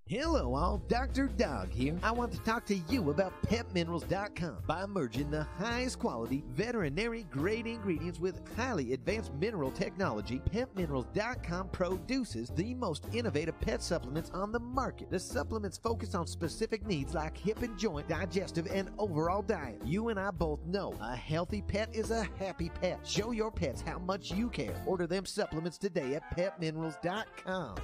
Hello all, Dr. Dog here. I want to talk to you about PetMinerals.com. By merging the highest quality veterinary grade ingredients with highly advanced mineral technology, PetMinerals.com produces the most innovative pet supplements on the market. The supplements focus on specific needs like hip and joint, digestive, and overall diet. You and I both know a healthy pet is a happy pet. Show your pets how much you care. Order them supplements today at PetMinerals.com.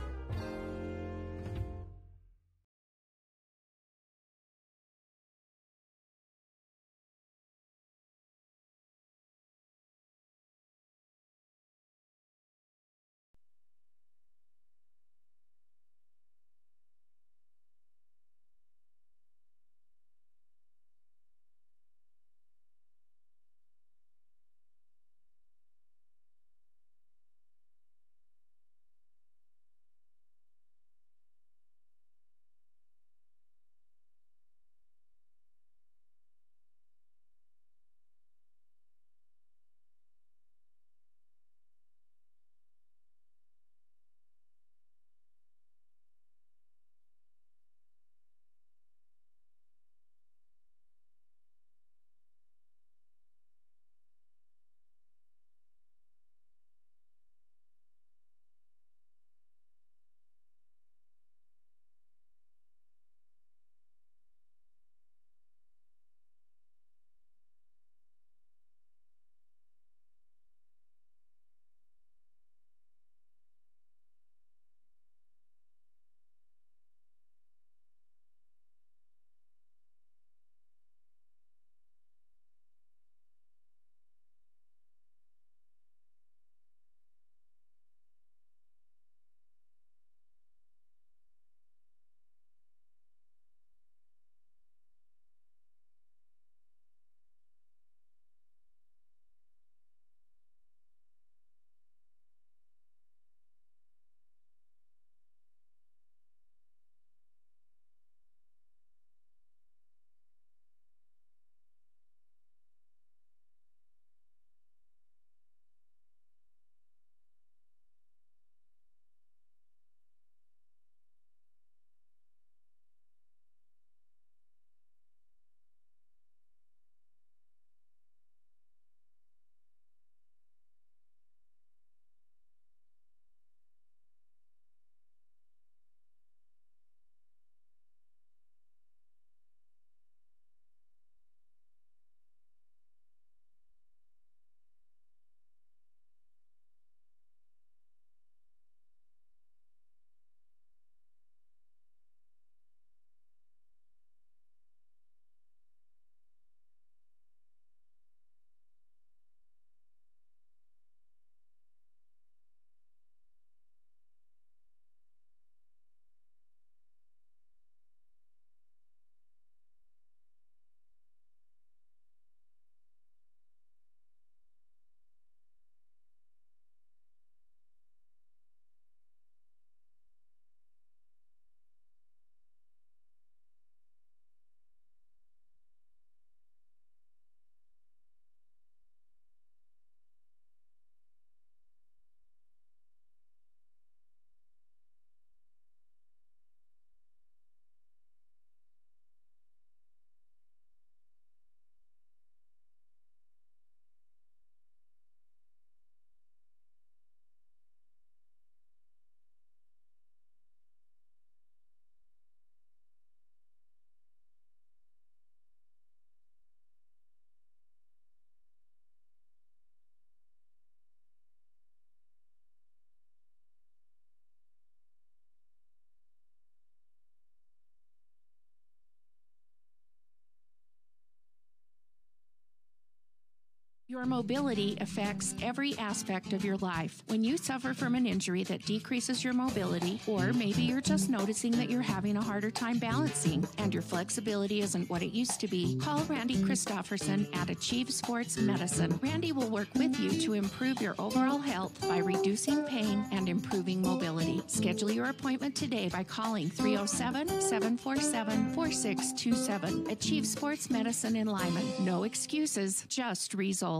Your mobility affects every aspect of your life. When you suffer from an injury that decreases your mobility, or maybe you're just noticing that you're having a harder time balancing and your flexibility isn't what it used to be, call Randy Christofferson at Achieve Sports Medicine. Randy will work with you to improve your overall health by reducing pain and improving mobility. Schedule your appointment today by calling 307-747-4627. Achieve Sports Medicine in Lyman. No excuses, just results.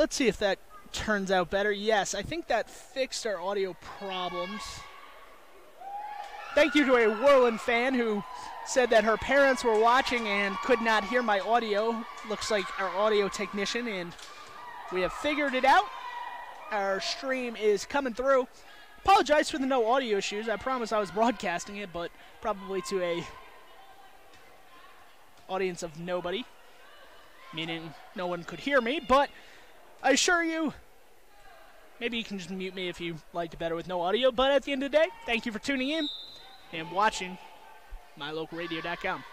let's see if that turns out better. Yes, I think that fixed our audio problems. Thank you to a Worland fan who said that her parents were watching and could not hear my audio. Looks like our audio technician, and we have figured it out. Our stream is coming through. Apologize for the no audio issues. I promise I was broadcasting it, but probably to a audience of nobody, meaning no one could hear me. But I assure you, maybe you can just mute me if you liked it better with no audio. But at the end of the day, thank you for tuning in and watching mylocalradio.com.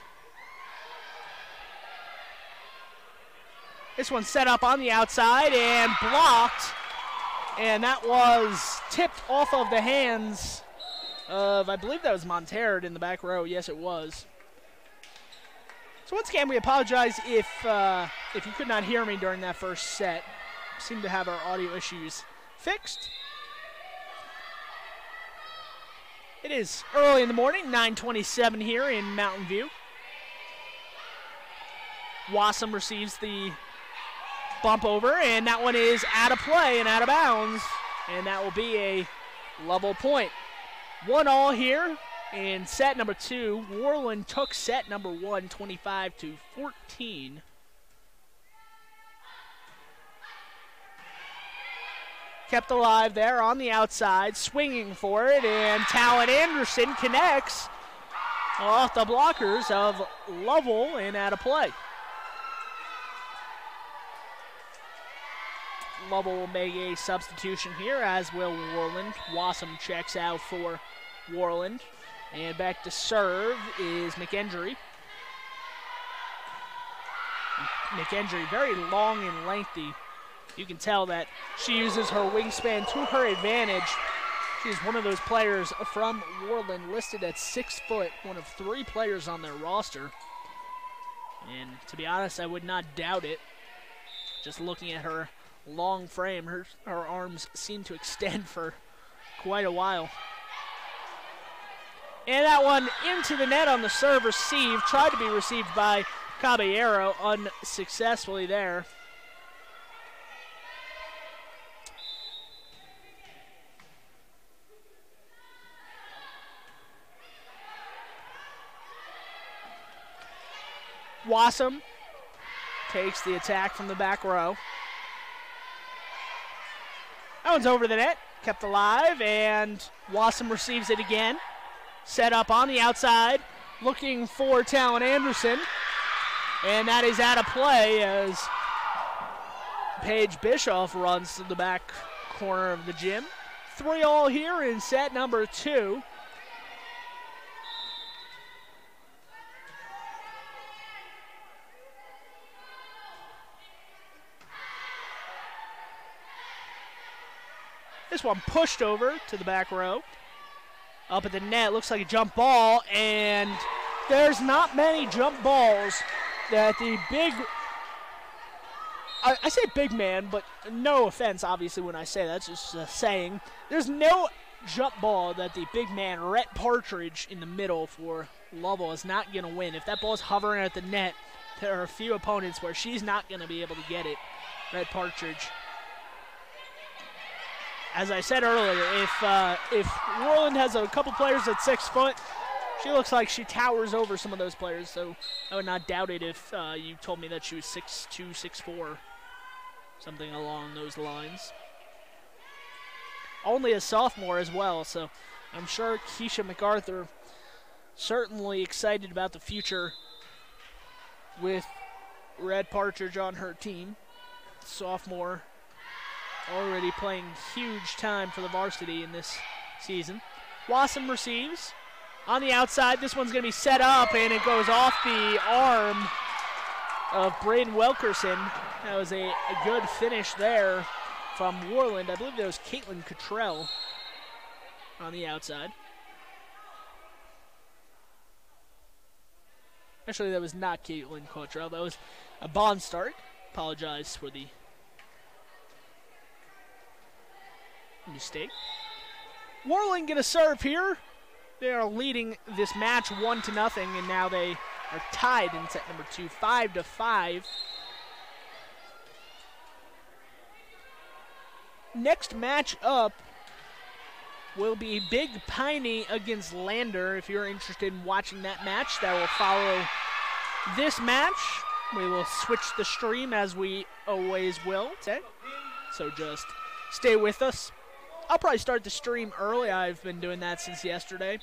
This one's set up on the outside and blocked. And that was tipped off of the hands of, I believe that was Monterrey in the back row. Yes, it was. So once again, we apologize if you could not hear me during that first set. We seem to have our audio issues fixed. It is early in the morning, 9:27 here in Mountain View. Wassum receives the bump over, and that one is out of play and out of bounds, and that will be a Lovell point. 1-1 here in set number 2. Worland took set number 1, 25-14. Kept alive there on the outside, swinging for it, and Talon Anderson connects off the blockers of Lovell and out of play. Lovell will make a substitution here, as will Worland. Wassum checks out for Worland. And back to serve is McEndry. McEndry, very long and lengthy. You can tell that she uses her wingspan to her advantage. She's one of those players from Worland listed at 6 foot, one of 3 players on their roster. And to be honest, I would not doubt it. Just looking at her long frame, her arms seem to extend for quite a while. And that one into the net on the serve receive. Tried to be received by Caballero, unsuccessfully there. Wassum takes the attack from the back row. That one's over the net, kept alive, and Wassum receives it again. Set up on the outside, looking for Talon Anderson, and that is out of play as Paige Bischoff runs to the back corner of the gym. 3-3 here in set number 2. This one pushed over to the back row. Up at the net, looks like a jump ball, and there's not many jump balls that the big, I say big man, but no offense, obviously, when I say that, it's just a saying. There's no jump ball that the big man, Rhett Partridge, in the middle for Lovell is not going to win. If that ball's hovering at the net, there are a few opponents where she's not going to be able to get it. Rhett Partridge. As I said earlier, if Worland has a couple players at 6 foot, she looks like she towers over some of those players. So I would not doubt it if you told me that she was 6'2", 6'4", something along those lines. Only a sophomore as well, so I'm sure Keisha MacArthur certainly excited about the future with Red Partridge on her team. Sophomore, already playing huge time for the varsity in this season. Wassum receives. On the outside, this one's going to be set up, and it goes off the arm of Braden Wilkerson. That was a good finish there from Worland. I believe that was Caitlin Cottrell on the outside. Actually, that was not Caitlin Cottrell. That was a Bond start. Apologize for the mistake. Worland going to serve here. They are leading this match 1-0, and now they are tied in set number 2, 5-5. next match up will be Big Piney against Lander. If you're interested in watching that match, that will follow this match. We will switch the stream as we always will today. So just stay with us. I'll probably start the stream early. I've been doing that since yesterday.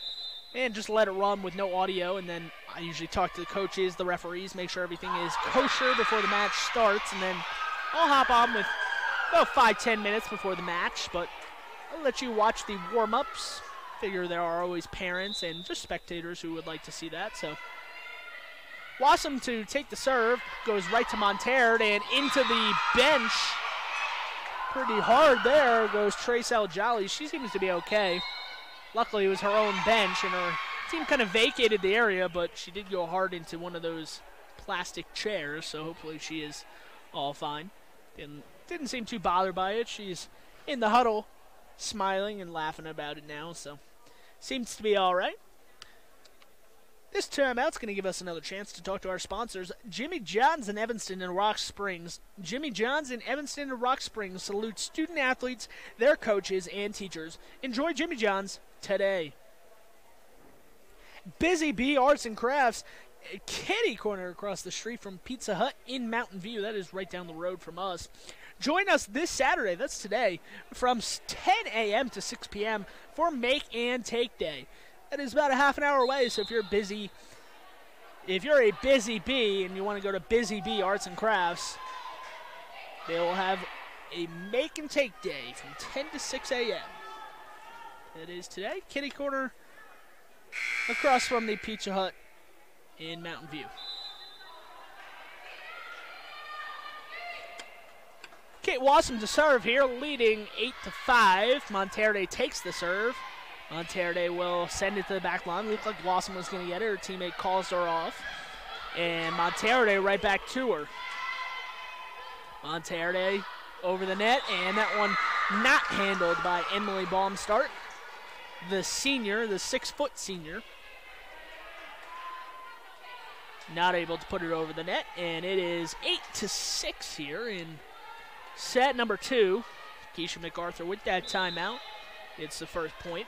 And just let it run with no audio. And then I usually talk to the coaches, the referees, make sure everything is kosher before the match starts. And then I'll hop on with about 5-10 minutes before the match. But I'll let you watch the warm-ups. Figure there are always parents and just spectators who would like to see that. So Wassam to take the serve. Goes right to Monterre and into the bench. Pretty hard there goes Trace Al-Jolly. She seems to be okay. Luckily, it was her own bench, and her team kind of vacated the area, but she did go hard into one of those plastic chairs, so hopefully she is all fine. And didn't seem too bothered by it. She's in the huddle, smiling and laughing about it now, so seems to be all right. This timeout's going to give us another chance to talk to our sponsors, Jimmy John's in Evanston and Rock Springs. Jimmy John's in Evanston and Rock Springs salutes student-athletes, their coaches, and teachers. Enjoy Jimmy John's today. Busy Bee Arts and Crafts, kitty corner across the street from Pizza Hut in Mountain View. That is right down the road from us. Join us this Saturday, that's today, from 10 a.m. to 6 p.m. for Make and Take Day. That is about a half an hour away, so if you're a busy bee and you want to go to Busy Bee Arts and Crafts, they will have a Make and Take Day from 10 to 6 a.m. That is today. Kitty corner across from the Pizza Hut in Mountain View. Kate Wassam to serve here, leading 8-5. Monterre takes the serve. Monterre will send it to the back line. Looked like Wassam was going to get it. Her teammate calls her off. And Monterre right back to her. Monterre over the net, and that one not handled by Emily Baumstart, the senior, the 6-foot senior. Not able to put it over the net, and it is 8-6 here in set number 2. Keisha MacArthur with that timeout. It's the first point.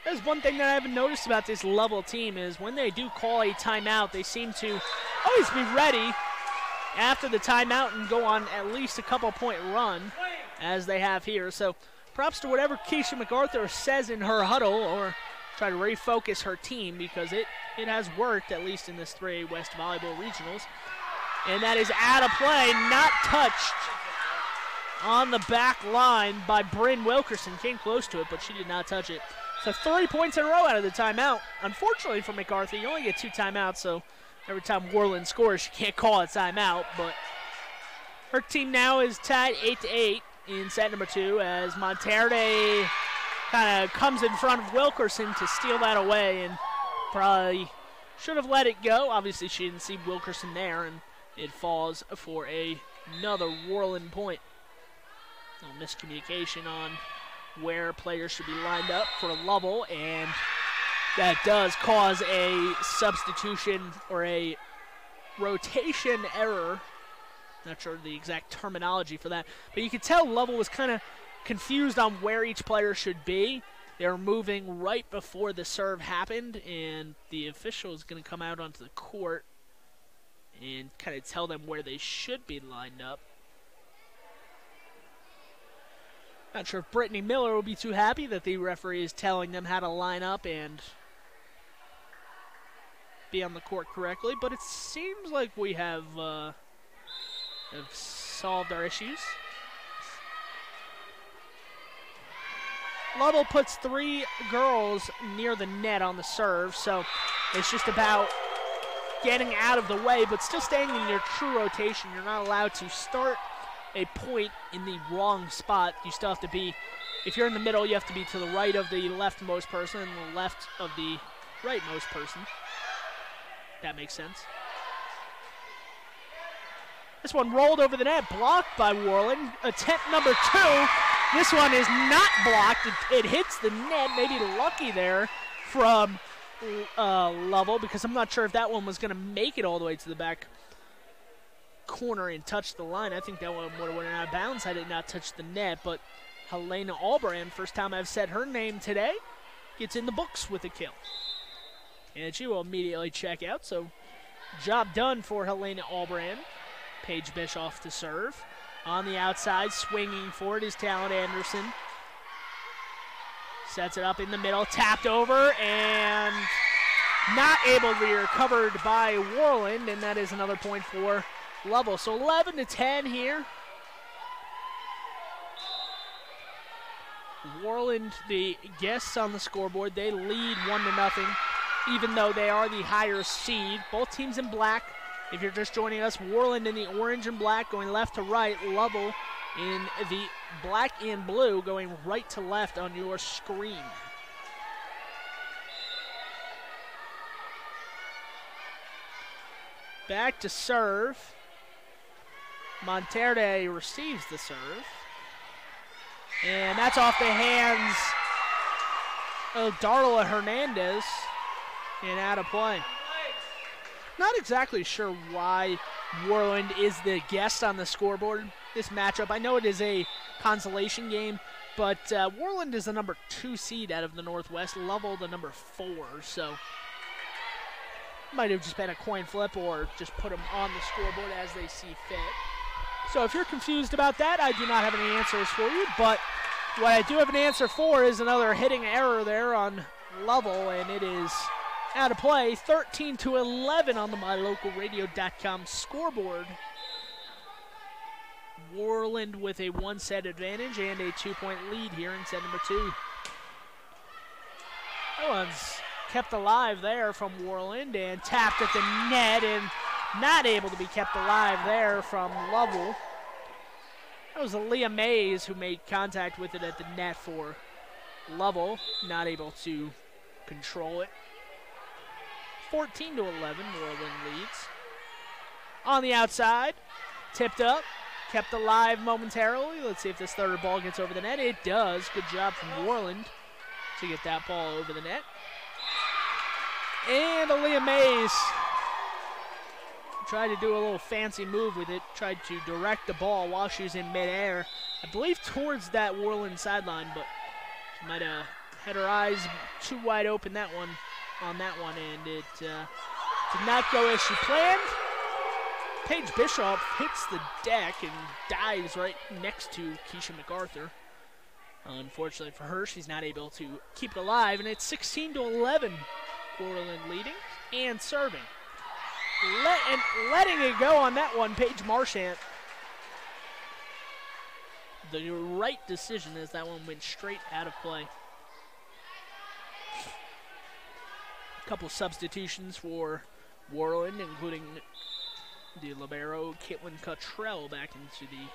There's one thing that I haven't noticed about this Lovell team is when they do call a timeout, they seem to always be ready after the timeout and go on at least a couple-point run, as they have here. So props to whatever Keisha MacArthur says in her huddle, or try to refocus her team, because it has worked, at least in this 3A West Volleyball Regionals. And that is out of play, not touched on the back line by Bryn Wilkerson. Came close to it, but she did not touch it. So 3 points in a row out of the timeout. Unfortunately for MacArthur, you only get 2 timeouts, so every time Worland scores, she can't call a timeout. But her team now is tied 8-8 in set number 2, as Monterre kind of comes in front of Wilkerson to steal that away, and probably should have let it go. Obviously, she didn't see Wilkerson there, and it falls for another Worland point. A little miscommunication on where players should be lined up for Lovell, and that does cause a substitution or a rotation error. Not sure the exact terminology for that, but you could tell Lovell was kind of confused on where each player should be. They were moving right before the serve happened, and the official is going to come out onto the court and kind of tell them where they should be lined up. Not sure if Brittany Miller will be too happy that the referee is telling them how to line up and be on the court correctly, but it seems like we have solved our issues. Lovell puts 3 girls near the net on the serve, so it's just about getting out of the way, but still staying in your true rotation. You're not allowed to start a point in the wrong spot. You still have to be, if you're in the middle, you have to be to the right of the leftmost person and the left of the rightmost person. That makes sense. This one rolled over the net, blocked by Worland. Attempt number 2. This one is not blocked. It hits the net. Maybe lucky there from Lovell, because I'm not sure if that one was going to make it all the way to the back corner and touch the line. I think that one would have went out of bounds had it not touched the net, but Helena Albrand, first time I've said her name today, gets in the books with a kill. And she will immediately check out, so job done for Helena Albrand. Paige Bischoff to serve. On the outside, swinging for it is Talon Anderson. Sets it up in the middle, tapped over, and not able to be recovered by Worland, and that is another point for Lovell. So 11-10 here. Worland, the guests on the scoreboard, they lead 1-0, even though they are the higher seed. Both teams in black. If you're just joining us, Worland in the orange and black going left to right. Lovell in the black and blue going right to left on your screen. Back to serve. Monterde receives the serve. And that's off the hands of Darla Hernandez and out of play. Not exactly sure why Worland is the guest on the scoreboard this matchup. I know it is a consolation game, but Worland is the number 2 seed out of the Northwest, Lovell the number 4, so might have just been a coin flip or just put them on the scoreboard as they see fit. So if you're confused about that, I do not have any answers for you, but what I do have an answer for is another hitting error there on Lovell, and it is out of play, 13-11 on the MyLocalRadio.com scoreboard. Worland with a 1-set advantage and a 2-point lead here in set number 2. That one's kept alive there from Worland and tapped at the net and not able to be kept alive there from Lovell. That was Aaliyah Mays who made contact with it at the net for Lovell, not able to control it. 14-11, Worland leads. On the outside, tipped up, kept alive momentarily. Let's see if this third ball gets over the net. It does. Good job from Worland to get that ball over the net. And Aaliyah Mays tried to do a little fancy move with it, tried to direct the ball while she was in midair, I believe towards that Worland sideline, but she might have had her eyes too wide open on that one, and it did not go as she planned. Paige Bischoff hits the deck and dives right next to Keisha MacArthur. Unfortunately for her, she's not able to keep it alive, and it's 16-11, Worland leading and serving. Letting it go on that one, Paige Marchant. The right decision as that one went straight out of play. A couple substitutions for Worland, including the libero Caitlin Cottrell back into the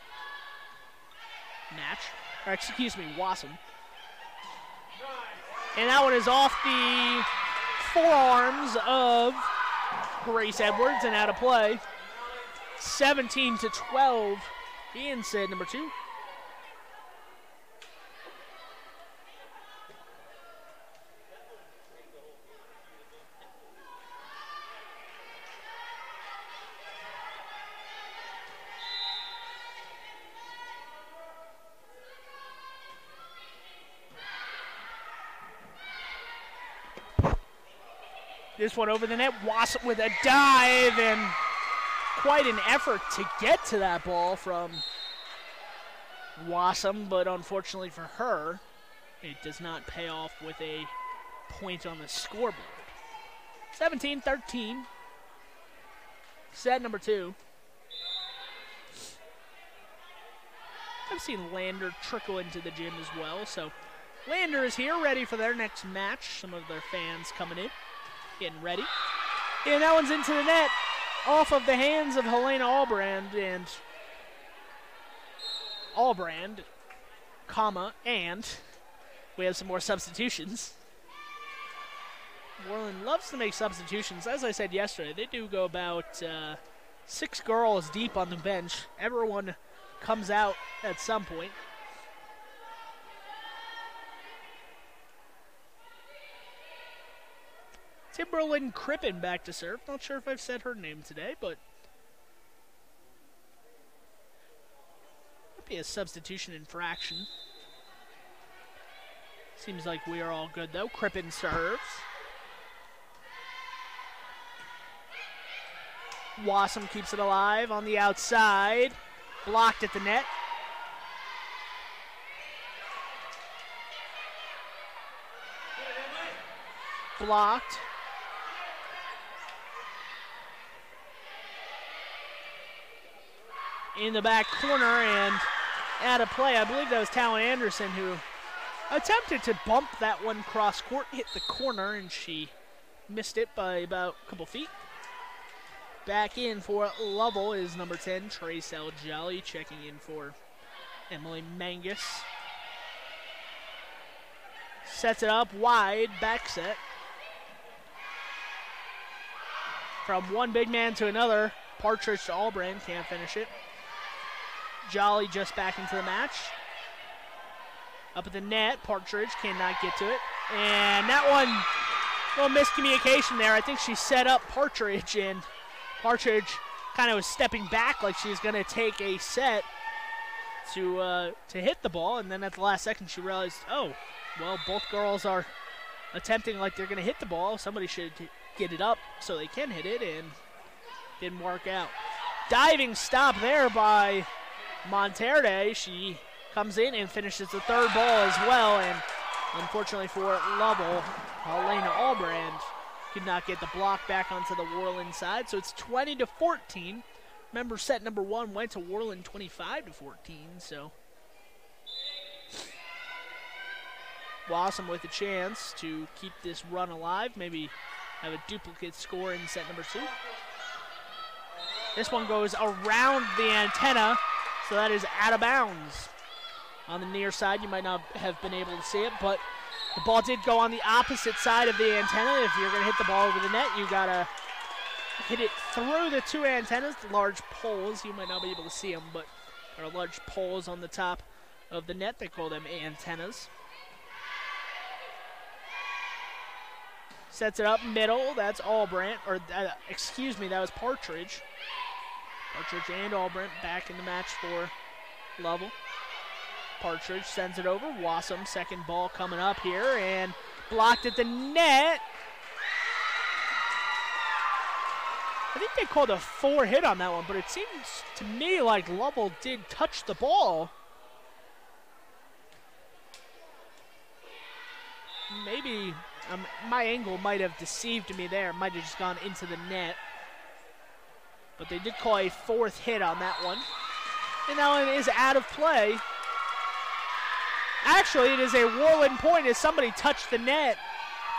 match. Or excuse me, Wassam. And that one is off the forearms of Grace Edwards and out of play. 17-12 in set number 2. This one over the net, Wassam with a dive, and quite an effort to get to that ball from Wassam, but unfortunately for her, it does not pay off with a point on the scoreboard. 17-13, set number 2. I've seen Lander trickle into the gym as well, so Lander is here, ready for their next match. Some of their fans coming in. Getting ready. And that one's into the net off of the hands of Helena Albrand, and and we have some more substitutions. Worland loves to make substitutions. As I said yesterday, they do go about 6 girls deep on the bench. Everyone comes out at some point. Timberlyn Crippen back to serve. Not sure if I've said her name today, but might be a substitution infraction. Seems like we are all good, though. Crippen serves. Wassum keeps it alive on the outside. Blocked at the net. Blocked. In the back corner and out of play. I believe that was Talon Anderson who attempted to bump that one cross court, hit the corner, and she missed it by about a couple feet. Back in for Lovell is number 10, Trace Jolly, checking in for Emily Mangus. Sets it up wide, back set. From one big man to another, Partridge to Albrand, can't finish it. Jolly just back into the match. Up at the net, Partridge cannot get to it. And that one, a little miscommunication there. I think she set up Partridge, and Partridge kind of was stepping back like she was going to take a set to hit the ball. And then at the last second, she realized, oh, well, both girls are attempting like they're going to hit the ball. Somebody should get it up so they can hit it, and didn't work out. Diving stop there by Monterde. She comes in and finishes the third ball as well, and unfortunately for Lovell, Elena Albrand could not get the block back onto the Worland side, so it's 20-14. Remember, set number 1 went to Worland 25-14, so Wassum with a chance to keep this run alive, maybe have a duplicate score in set number 2. This one goes around the antenna, so that is out of bounds. On the near side, you might not have been able to see it, but the ball did go on the opposite side of the antenna. If you're going to hit the ball over the net, you got to hit it through the two antennas, the large poles. You might not be able to see them, but there are large poles on the top of the net. They call them antennas. Sets it up middle. That's Albrand, or excuse me, that was Partridge. Partridge and Albrand back in the match for Lovell. Partridge sends it over. Wassum, second ball coming up here, and blocked at the net. I think they called a 4 hit on that one, but it seems to me like Lovell did touch the ball. Maybe my angle might have deceived me there. Might have just gone into the net. But they did call a 4th hit on that one. And that one is out of play. Actually, it is a Worland point as somebody touched the net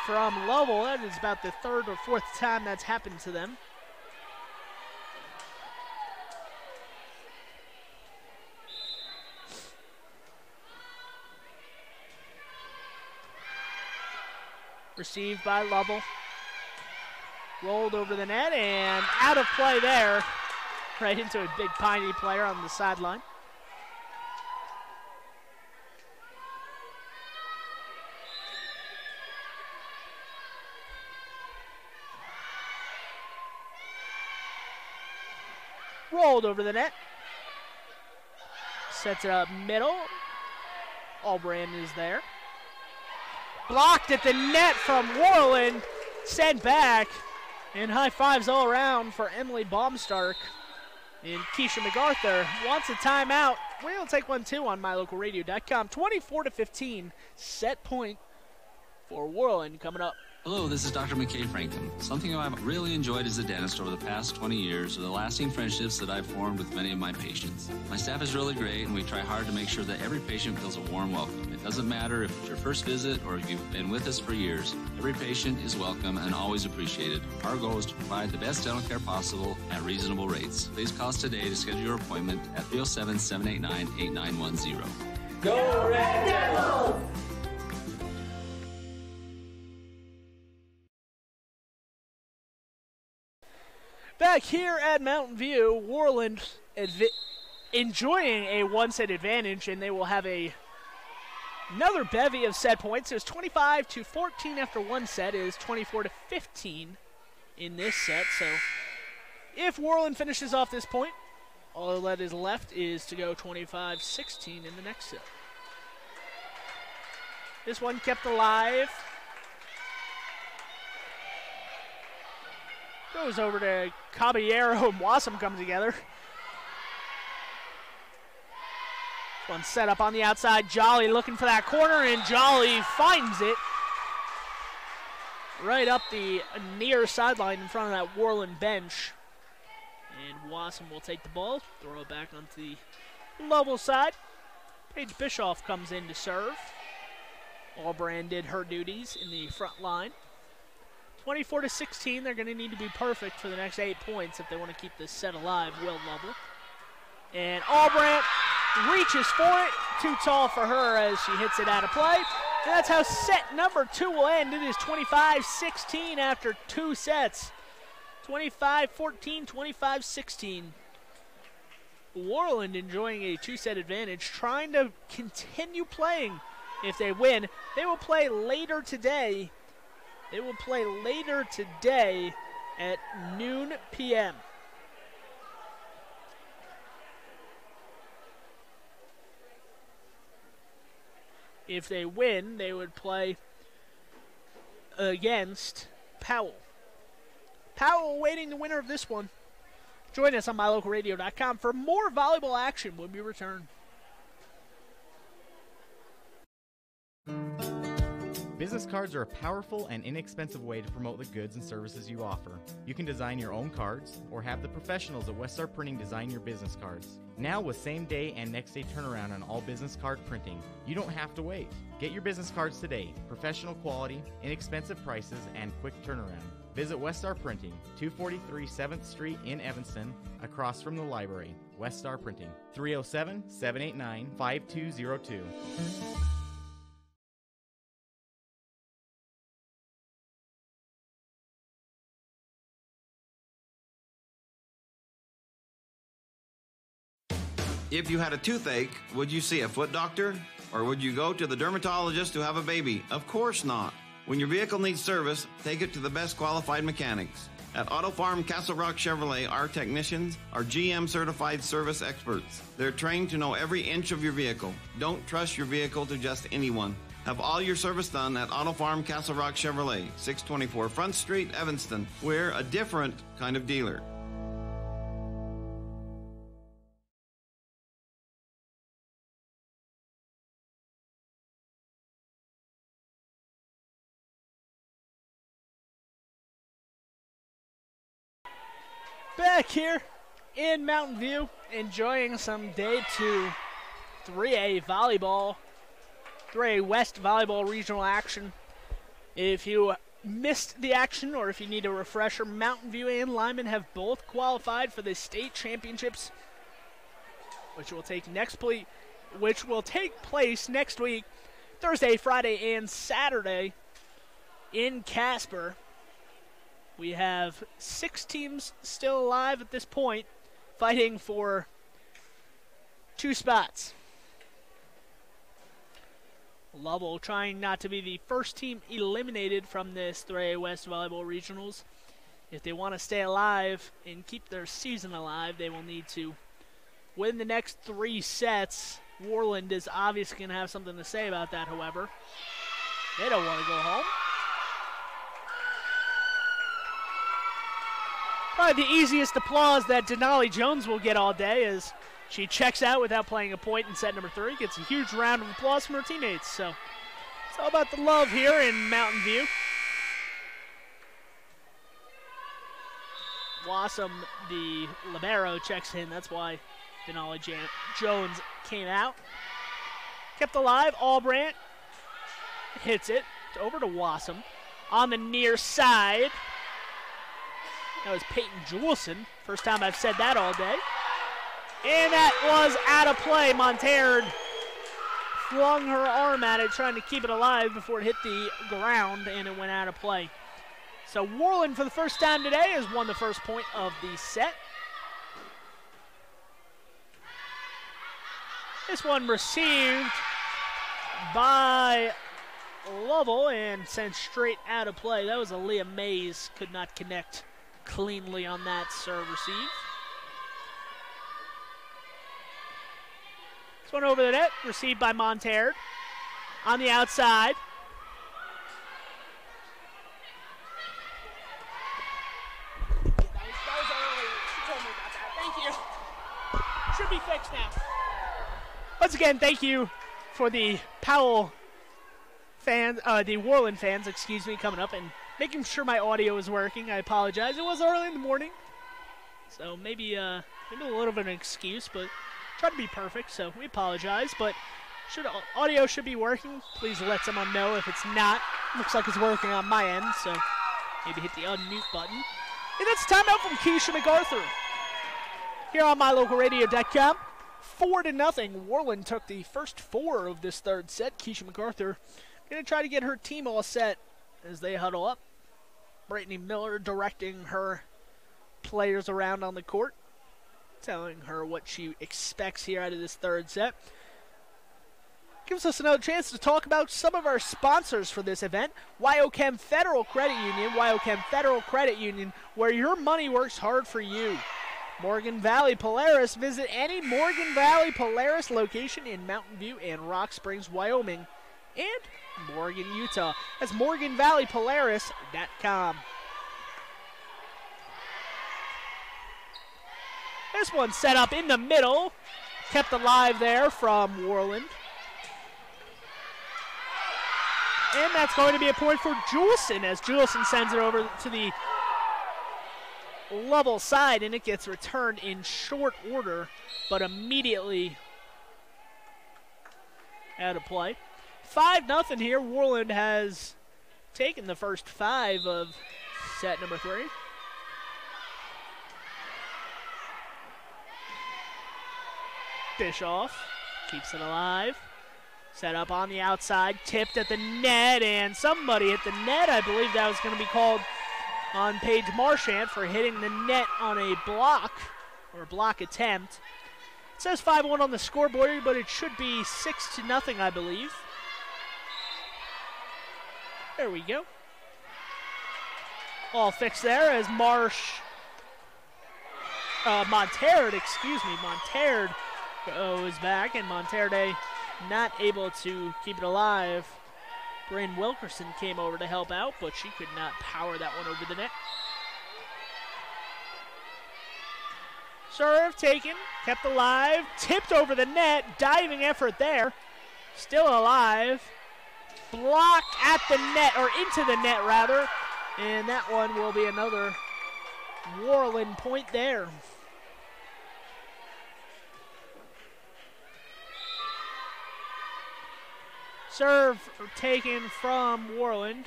from Lovell. That is about the 3rd or 4th time that's happened to them. Received by Lovell. Rolled over the net and out of play there. Right into a big Piney player on the sideline. Rolled over the net. Sets it up middle. Albrand is there. Blocked at the net from Worland. Sent back. And high fives all around for Emily Baumstark. And Keisha MacArthur wants a timeout. We'll take one too on mylocalradio.com. 24-15. Set point for Worland coming up. Hello, this is Dr. McKay Franklin. Something I've really enjoyed as a dentist over the past 20 years are the lasting friendships that I've formed with many of my patients. My staff is really great, and we try hard to make sure that every patient feels a warm welcome. It doesn't matter if it's your first visit or if you've been with us for years. Every patient is welcome and always appreciated. Our goal is to provide the best dental care possible at reasonable rates. Please call us today to schedule your appointment at 307-789-8910. Go Red Devils! Back here at Mountain View, Worland enjoying a 1-set advantage, and they will have another bevy of set points. It was 25-14 after 1 set. It is 24-15 in this set. So if Worland finishes off this point, all that is left is to go 25-16 in the next set. This one kept alive. Goes over to Caballero, and Wassam comes together. One set up on the outside. Jolly looking for that corner, and Jolly finds it right up the near sideline in front of that Worland bench. And Wassam will take the ball, throw it back onto the Lovell side. Paige Bischoff comes in to serve. Allbrand did her duties in the front line. 24-16, they're going to need to be perfect for the next 8 points if they want to keep this set alive. Will Lovell. And Allbrand reaches for it. Too tall for her as she hits it out of play. And that's how set number 2 will end. It is 25-16 after 2 sets. 25-14, 25-16. Worland enjoying a 2-set advantage, trying to continue playing. If they win, they will play later today. They will play later today at noon p.m. If they win, they would play against Powell. Powell awaiting the winner of this one. Join us on mylocalradio.com for more volleyball action when we return. Business cards are a powerful and inexpensive way to promote the goods and services you offer. You can design your own cards or have the professionals at Westar Printing design your business cards. Now with same-day and next-day turnaround on all business card printing, you don't have to wait. Get your business cards today. Professional quality, inexpensive prices, and quick turnaround. Visit Westar Printing, 243 7th Street in Evanston, across from the library. Westar Printing, 307-789-5202. If you had a toothache, would you see a foot doctor? Or would you go to the dermatologist to have a baby? Of course not. When your vehicle needs service, take it to the best qualified mechanics. At Auto Farm Castle Rock Chevrolet, our technicians are GM certified service experts. They're trained to know every inch of your vehicle. Don't trust your vehicle to just anyone. Have all your service done at Auto Farm Castle Rock Chevrolet, 624 Front Street, Evanston. We're a different kind of dealer. Back here in Mountain View, enjoying some Day 2 3A volleyball, 3A West volleyball regional action. If you missed the action or if you need a refresher, Mountain View and Lyman have both qualified for the state championships, which will take place next week, Thursday, Friday, and Saturday in Casper. We have 6 teams still alive at this point, fighting for 2 spots. Lovell trying not to be the first team eliminated from this 3A West Volleyball Regionals. If they want to stay alive and keep their season alive, they will need to win the next 3 sets. Worland is obviously going to have something to say about that, however. They don't want to go home. Probably the easiest applause that Denali Jones will get all day as she checks out without playing a point in set number 3. Gets a huge round of applause from her teammates. So it's all about the love here in Mountain View. Wassam, the libero, checks in. That's why Denali Jones came out. Kept alive. Allbrand hits it over to Wassam on the near side. That was Peyton Jewelson. First time I've said that all day. And that was out of play. Montaire flung her arm at it, trying to keep it alive before it hit the ground, and it went out of play. So Worland, for the first time today, has won the first point of the set. This one received by Lovell and sent straight out of play. That was Aaliyah Mays. Could not connect cleanly on that serve receive. This one over the net, received by Montaire. on the outside. That was early. She told me about that. Thank you. Should be fixed now. Once again, thank you for the Powell fans, the Worland fans, excuse me, coming up and making sure my audio is working. I apologize. It was early in the morning, so maybe a little bit of an excuse, but try to be perfect. So we apologize, but audio should be working. Please let someone know if it's not. Looks like it's working on my end, so maybe hit the unmute button. And that's a timeout from Keisha MacArthur here on MyLocalRadio.com. 4-0. Worland took the first 4 of this third set. Keisha MacArthur going to try to get her team all set as they huddle up. Brittany Miller directing her players around on the court, telling her what she expects here out of this third set. Gives us another chance to talk about some of our sponsors for this event. WyoChem Federal Credit Union. WyoChem Federal Credit Union, where your money works hard for you. Morgan Valley Polaris. Visit any Morgan Valley Polaris location in Mountain View and Rock Springs, Wyoming, and Morgan, Utah. That's MorganValleyPolaris.com. This one set up in the middle. Kept alive there from Worland. And that's going to be a point for Juleson as Juleson sends it over to the Lovell side, and it gets returned in short order, but immediately out of play. 5-0 here. Worland has taken the first 5 of set number 3. Bischoff keeps it alive. Set up on the outside, tipped at the net, and somebody hit the net. I believe that was going to be called on Paige Marchant for hitting the net on a block, or a block attempt. It says 5-1 on the scoreboard, but it should be 6-0, I believe. There we go. All fixed there as Montaire goes back, and Montaire not able to keep it alive. Bryn Wilkerson came over to help out, but she could not power that one over the net. Serve taken, kept alive, tipped over the net, diving effort there. Still alive. Blocked at the net, or into the net rather. And that one will be another Worland point there. Serve taken from Worland.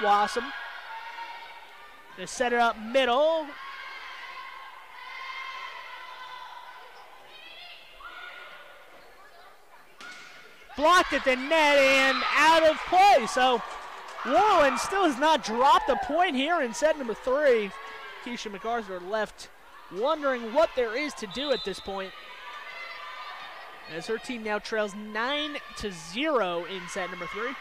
Wassam. They set it up middle. Blocked at the net and out of play. So Worland still has not dropped a point here in set number 3. Keisha MacArthur left wondering what there is to do at this point, as her team now trails 9-0 in set number 3.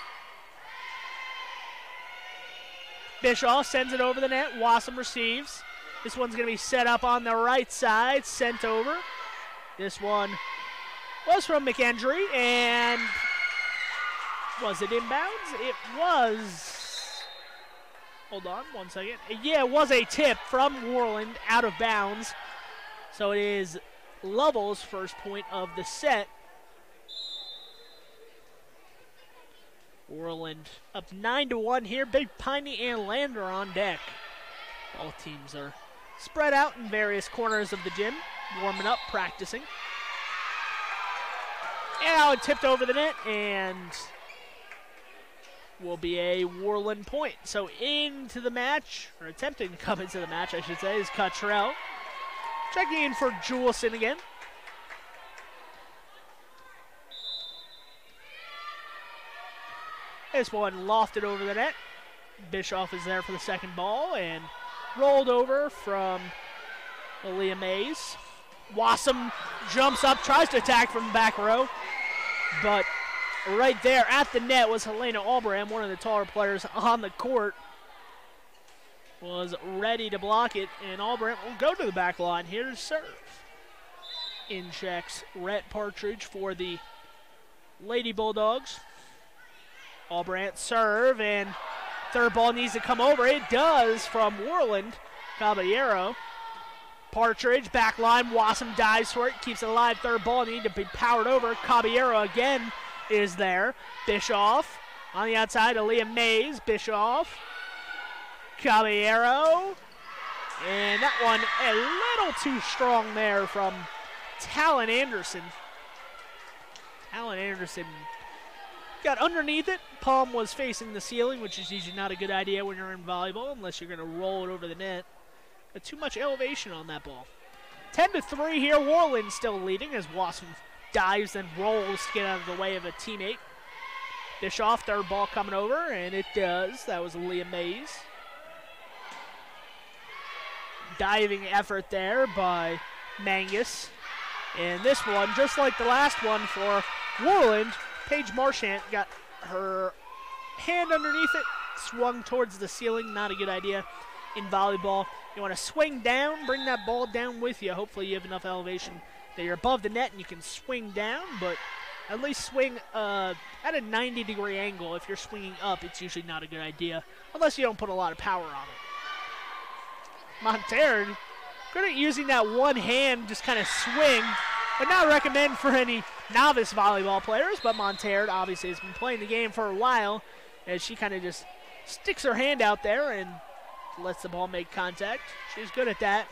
Bischoff sends it over the net. Wassam receives. This one's going to be set up on the right side, sent over. This one was from McKendry, and was it inbounds? It was. Hold on one second. Yeah, it was a tip from Worland out of bounds. So it is Lovell's first point of the set. Worland up 9-1 here. Big Piney and Lander on deck. All teams are spread out in various corners of the gym, warming up, practicing. And now it tipped over the net and will be a Worland point. So into the match, or attempting to come into the match, I should say, is Cottrell. Checking in for Juleson again. This one lofted over the net. Bischoff is there for the second ball and rolled over from Aaliyah Mays. Wassam jumps up, tries to attack from the back row, but right there at the net was Helena Albram, one of the taller players on the court, was ready to block it, and Albram will go to the back line here to serve. In checks Rhett Partridge for the Lady Bulldogs. Albrandt serve, and third ball needs to come over. It does from Worland. Caballero. Partridge, back line. Wassam dives for it, keeps it alive. Third ball need to be powered over. Caballero again is there. Bischoff on the outside. Aaliyah Mays. Bischoff. Caballero. And that one a little too strong there from Talon Anderson. Talon Anderson got underneath it. Palm was facing the ceiling, which is usually not a good idea when you're in volleyball unless you're going to roll it over the net. Got too much elevation on that ball. 10-3 here. Worland still leading as Wasson dives and rolls to get out of the way of a teammate. Bischoff, third ball coming over, and it does. That was Aaliyah Mays. Diving effort there by Mangus. And this one, just like the last one for Worland, Paige Marchant got her hand underneath it, swung towards the ceiling. Not a good idea in volleyball. You want to swing down, bring that ball down with you. Hopefully you have enough elevation that you're above the net and you can swing down, but at least swing at a 90-degree angle. If you're swinging up, it's usually not a good idea, unless you don't put a lot of power on it. Monterre, good at using that one hand, just kind of swing. Would not recommend for any novice volleyball players, but Monterre obviously has been playing the game for a while, as she kind of just sticks her hand out there and lets the ball make contact. She's good at that,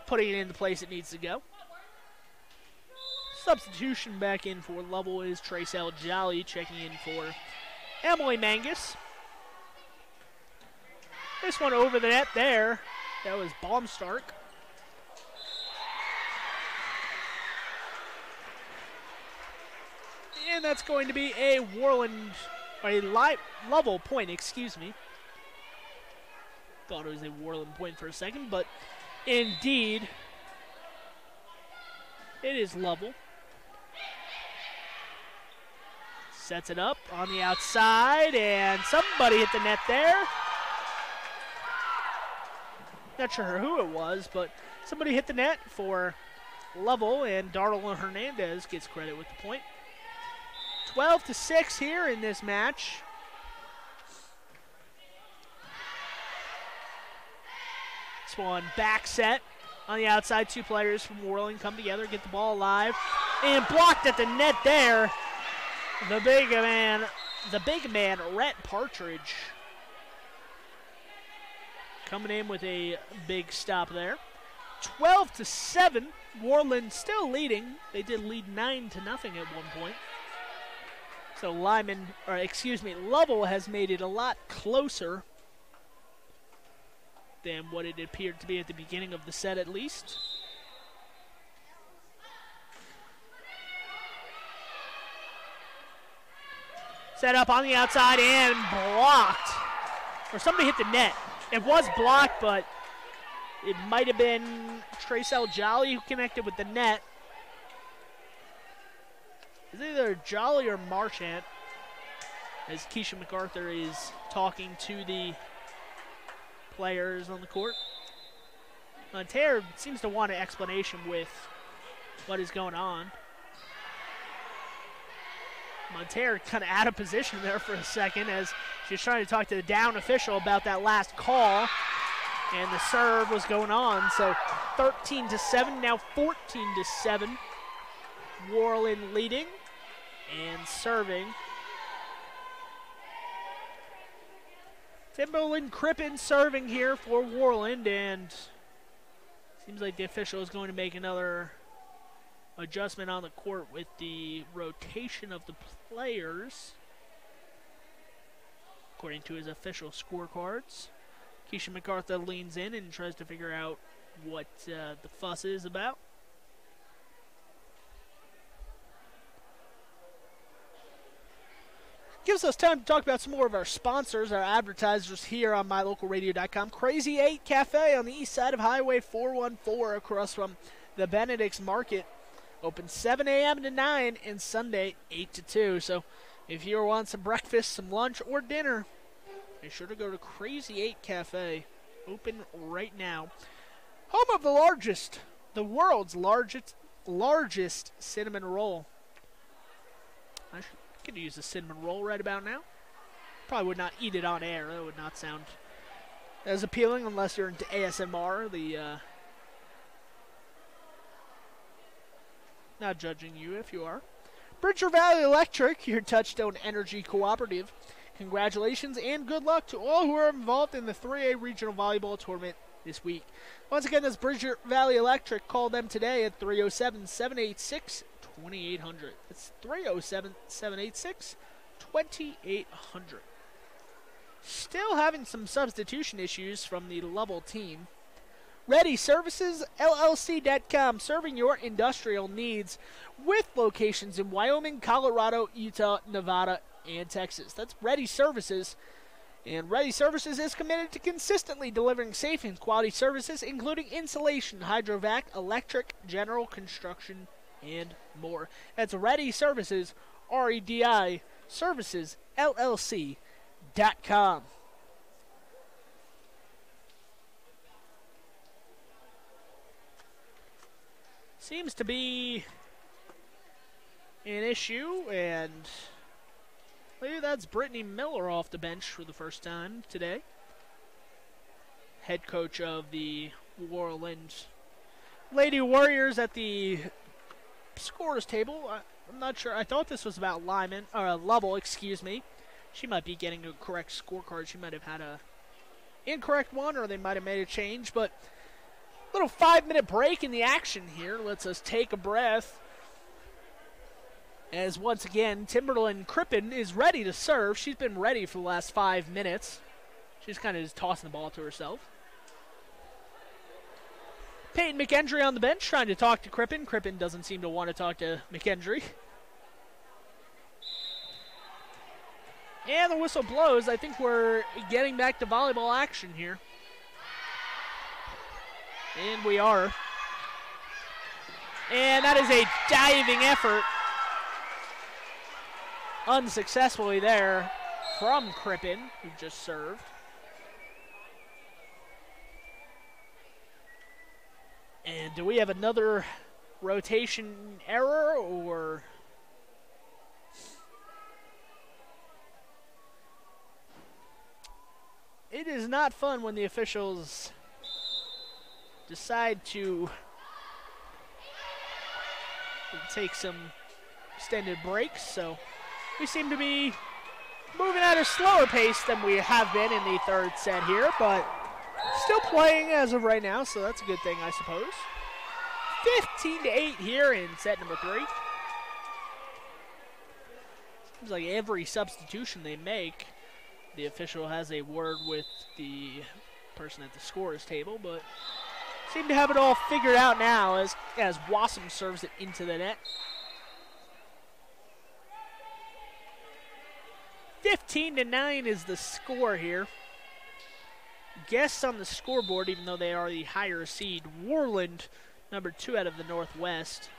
putting it in the place it needs to go. Substitution back in for Lovell is Tracel Jolly, checking in for Emily Mangus. This one over the net there. That was Baumstark. And that's going to be a Worland, or a Lovell point, excuse me. Thought it was a Worland point for a second, but indeed, it is Lovell. Sets it up on the outside, and somebody hit the net there. Not sure who it was, but somebody hit the net for Lovell, and Darla Hernandez gets credit with the point. 12-6 here in this match. This one back set on the outside. Two players from Worland come together, get the ball alive, and blocked at the net there. The big man, Rhett Partridge, coming in with a big stop there. 12-7. Worland still leading. They did lead 9-0 at one point. So Lovell has made it a lot closer than what it appeared to be at the beginning of the set, at least. Set up on the outside and blocked. Or somebody hit the net. It was blocked, but it might have been Tracel Jolly who connected with the net. It's either Jolly or Marchant, as Keisha MacArthur is talking to the players on the court. Monterre seems to want an explanation with what is going on. Monterre kind of out of position there for a second as she's trying to talk to the down official about that last call, and the serve was going on. So 13-7, now 14-7. Worland leading and serving. Timberland Crippen serving here for Worland, and seems like the official is going to make another adjustment on the court with the rotation of the players, according to his official scorecards. Keisha MacArthur leans in and tries to figure out what the fuss is about. Gives us time to talk about some more of our sponsors, our advertisers here on MyLocalRadio.com. Crazy 8 Cafe on the east side of Highway 414 across from the Benedict's Market. Open 7 a.m. to 9 and Sunday 8 to 2. So if you want some breakfast, some lunch, or dinner, be sure to go to Crazy 8 Cafe. Open right now. Home of the largest the world's largest cinnamon roll. I could use a cinnamon roll right about now. Probably would not eat it on air. That would not sound as appealing unless you're into ASMR. Not judging you if you are. Bridger Valley Electric, your Touchstone Energy Cooperative. Congratulations and good luck to all who are involved in the 3A Regional Volleyball Tournament this week. Once again, that's Bridger Valley Electric. Call them today at 307-786-2800. It's 307-786-2800. Still having some substitution issues from the Lovell team. Ready Services, LLC.com, serving your industrial needs with locations in Wyoming, Colorado, Utah, Nevada, and Texas. That's Ready Services. And Ready Services is committed to consistently delivering safe and quality services, including insulation, hydrovac, electric, general construction, and more. That's Ready Services, REDI Services, LLC.com. Seems to be an issue, and maybe that's Brittany Miller off the bench for the first time today. Head coach of the Worland Lady Warriors at the scorers table. I'm not sure. I thought this was about Lovell, excuse me. She might be getting a correct scorecard. She might have had a incorrect one, or they might have made a change, but little 5-minute break in the action here lets us take a breath. As once again, Timberland Crippen is ready to serve. She's been ready for the last 5 minutes. She's kind of just tossing the ball to herself. Peyton McKendry on the bench trying to talk to Crippen. Crippen doesn't seem to want to talk to McKendry. And the whistle blows. I think we're getting back to volleyball action here. And we are. And that is a diving effort. Unsuccessfully there from Crippen, who just served. And do we have another rotation error, or... It is not fun when the officials decide to take some extended breaks, so we seem to be moving at a slower pace than we have been in the third set here, but still playing as of right now, so that's a good thing, I suppose. 15-8 here in set number 3. Seems like every substitution they make, the official has a word with the person at the scorer's table, but seem to have it all figured out now as Wassum serves it into the net. 15-9 is the score here. Guests on the scoreboard, even though they are the higher seed, Worland, number 2 out of the Northwest,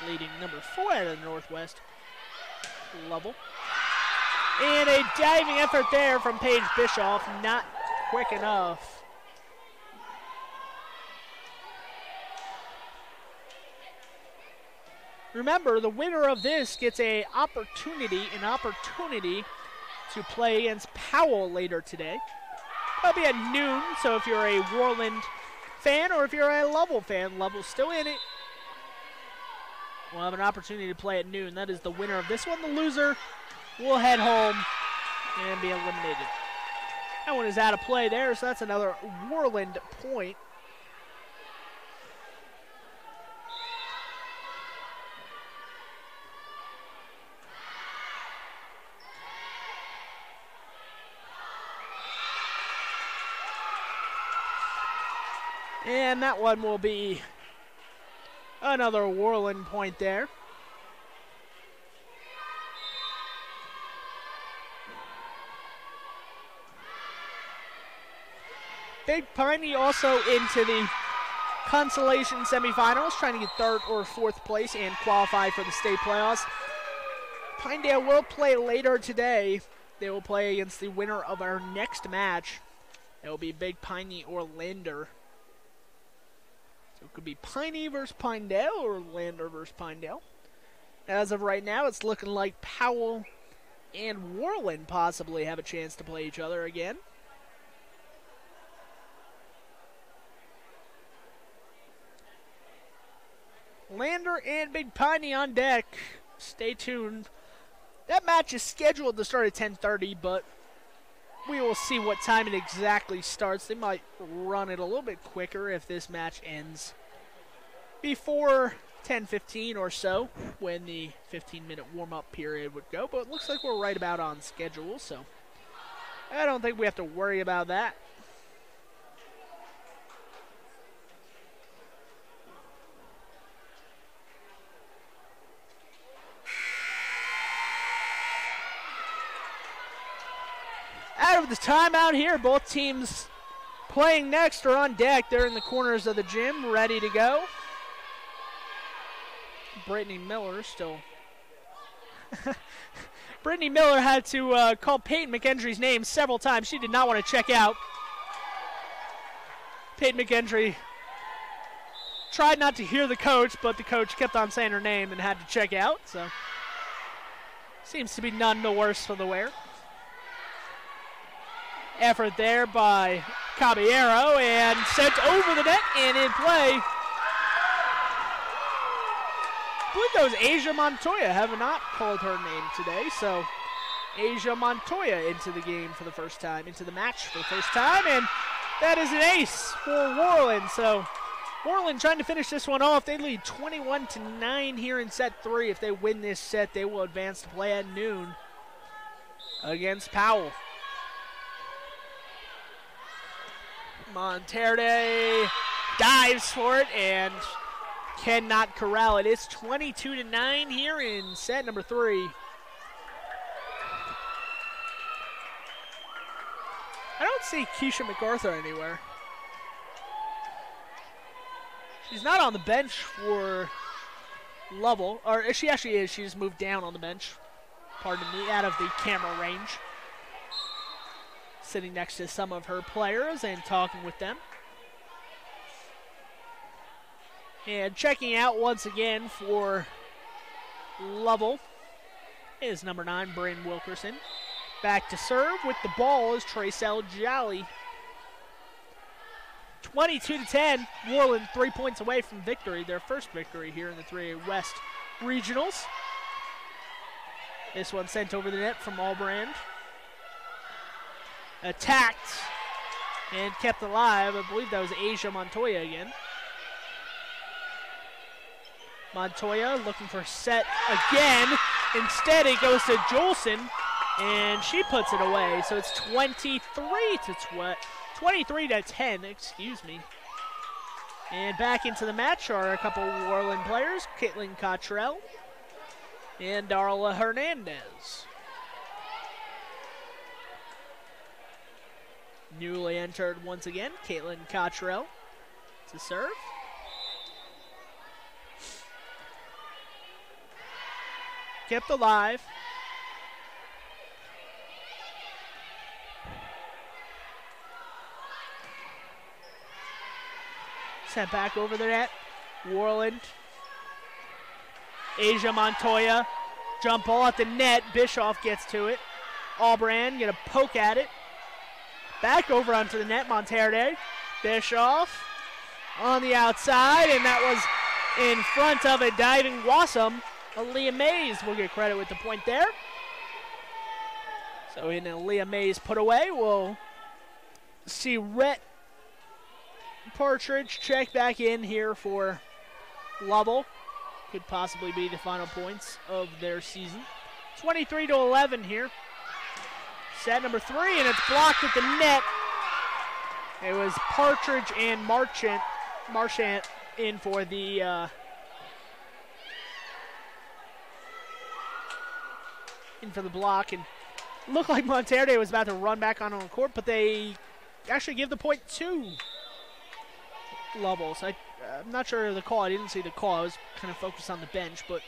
leading number 4 out of the Northwest, Lovell. And a diving effort there from Paige Bischoff, not quick enough. Remember, the winner of this gets an opportunity to play against Powell later today. That'll be at noon, so if you're a Worland fan or if you're a Lovell fan, Lovell's still in it. We'll have an opportunity to play at noon. That is the winner of this one. The loser will head home and be eliminated. That one is out of play there, so that's another Worland point. And that one will be another Worland point there. Big Piney also into the consolation semifinals, trying to get 3rd or 4th place and qualify for the state playoffs. Pinedale will play later today. They will play against the winner of our next match. It will be Big Piney or Lander. So It could be Piney versus Pinedale or Lander versus Pinedale. As of right now, it's looking like Powell and Worland possibly have a chance to play each other again. Lander and Big Piney on deck. Stay tuned. That match is scheduled to start at 10:30, but we will see what time it exactly starts. They might run it a little bit quicker if this match ends before 10:15 or so, when the 15-minute warm-up period would go. But it looks like we're right about on schedule, so I don't think we have to worry about that. Out of the timeout here, both teams playing next are on deck. They're in the corners of the gym, ready to go. Brittany Miller still. Brittany Miller had to call Peyton McKendry's name several times. She did not want to check out. Peyton McKendry tried not to hear the coach, but the coach kept on saying her name and had to check out. So seems to be none the worse for the wear. Effort there by Caballero and sent over the net and in play. I believe that was Asia Montoya. Have not called her name today, so Asia Montoya into the game for the first time, into the match for the first time, and that is an ace for Worland. So Worland trying to finish this one off. They lead 21-9 here in set 3. If they win this set, they will advance to play at noon against Powell. Monterde dives for it and cannot corral it. It's 22-9 here in set number 3. I don't see Keisha MacArthur anywhere. She's not on the bench for Lovell, or she actually is. She just moved down on the bench, pardon me, out of the camera range. Sitting next to some of her players and talking with them. And checking out once again for Lovell is number 9, Bryn Wilkerson. Back to serve with the ball is Tracell Jolly. 22-10, Worland 3 points away from victory, their first victory here in the 3A West Regionals. This one sent over the net from Allbrand. Attacked and kept alive. I believe that was Asia Montoya again. Montoya looking for a set again. Instead, it goes to Jolson, and she puts it away. So it's 23-10, excuse me. And back into the match are a couple Worland players, Caitlin Cottrell and Darla Hernandez. Newly entered once again, Caitlin Cottrell to serve. Kept alive. Sent back over the net. Worland. Asia Montoya. Jump ball at the net. Bischoff gets to it. Allbrand gonna poke at it. Back over onto the net, Monterde. Bischoff on the outside, and that was in front of a diving Wassum. Aaliyah Mays will get credit with the point there. So in Aaliyah Mays put away, we'll see Rhett Partridge check back in here for Lovell. Could possibly be the final points of their season. 23-11 here. Set number 3, and it's blocked at the net. It was Partridge and Marchant in for the block, and looked like Monterde was about to run back on the court, but they actually give the point to Lovell. So I'm not sure of the call. I didn't see the call. I was kind of focused on the bench, but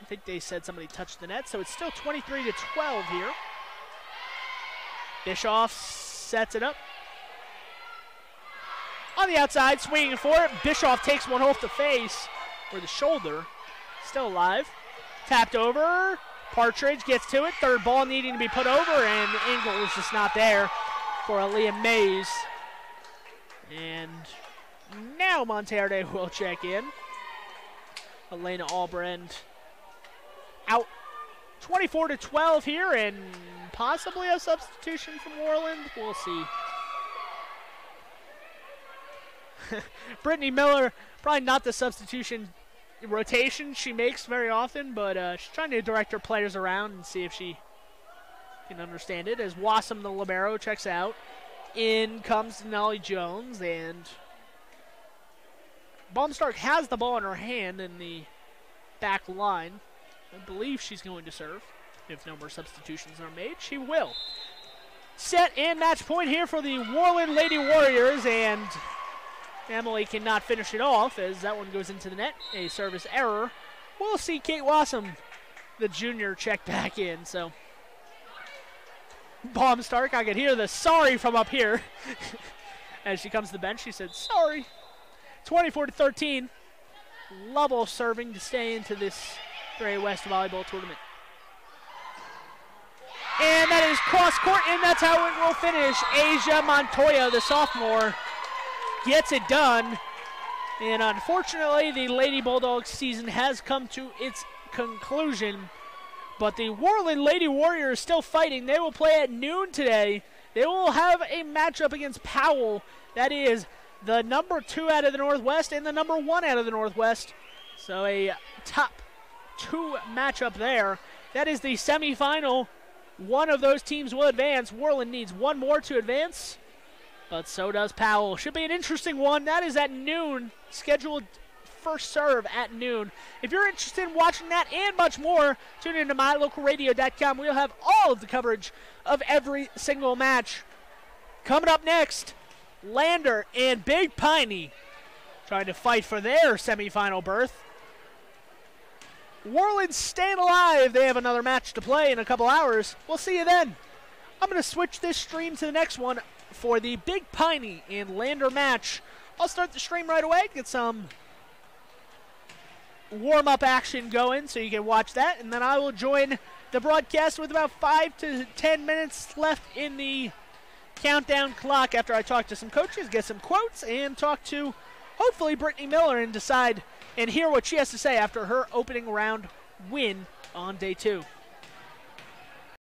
I think they said somebody touched the net, so it's still 23-12 here. Bischoff sets it up. On the outside, swinging for it. Bischoff takes one off the face or the shoulder. Still alive. Tapped over. Partridge gets to it. Third ball needing to be put over, and the angle is just not there for Aaliyah Mays. And now Monterde will check in. Elena Albrand out 24-12 here, and possibly a substitution from Worland. We'll see. Brittany Miller, probably not the substitution rotation she makes very often, but she's trying to direct her players around and see if she can understand it. As Wassam, the libero, checks out. In comes Denali Jones, and Baumstark has the ball in her hand in the back line. I believe she's going to serve. If no more substitutions are made, she will. Set and match point here for the Worland Lady Warriors, and Emily cannot finish it off as that one goes into the net. A service error. We'll see Kate Wassam, the junior, check back in. So Baumstark, I could hear the sorry from up here. As she comes to the bench, she said, sorry. 24-13. Lovell serving to stay into this Gray West Volleyball Tournament. And that is cross court, and that's how it will finish. Asia Montoya, the sophomore, gets it done. And unfortunately, the Lady Bulldogs season has come to its conclusion. But the Worland Lady Warriors still fighting. They will play at noon today. They will have a matchup against Powell. That is the number 2 out of the Northwest and the number 1 out of the Northwest. So a top 2 matchup there. That is the semifinal. One of those teams will advance. Worland needs one more to advance, but so does Powell. Should be an interesting one. That is at noon. Scheduled first serve at noon. If you're interested in watching that and much more, tune in to mylocalradio.com. We'll have all of the coverage of every single match. Coming up next, Lander and Big Piney trying to fight for their semifinal berth. Worland staying alive. They have another match to play in a couple hours. We'll see you then. I'm going to switch this stream to the next one for the Big Piney and Lander match. I'll start the stream right away, get some warm-up action going so you can watch that, and then I will join the broadcast with about 5 to 10 minutes left in the countdown clock after I talk to some coaches, get some quotes, and talk to hopefully Brittany Miller and decide and hear what she has to say after her opening round win on day 2.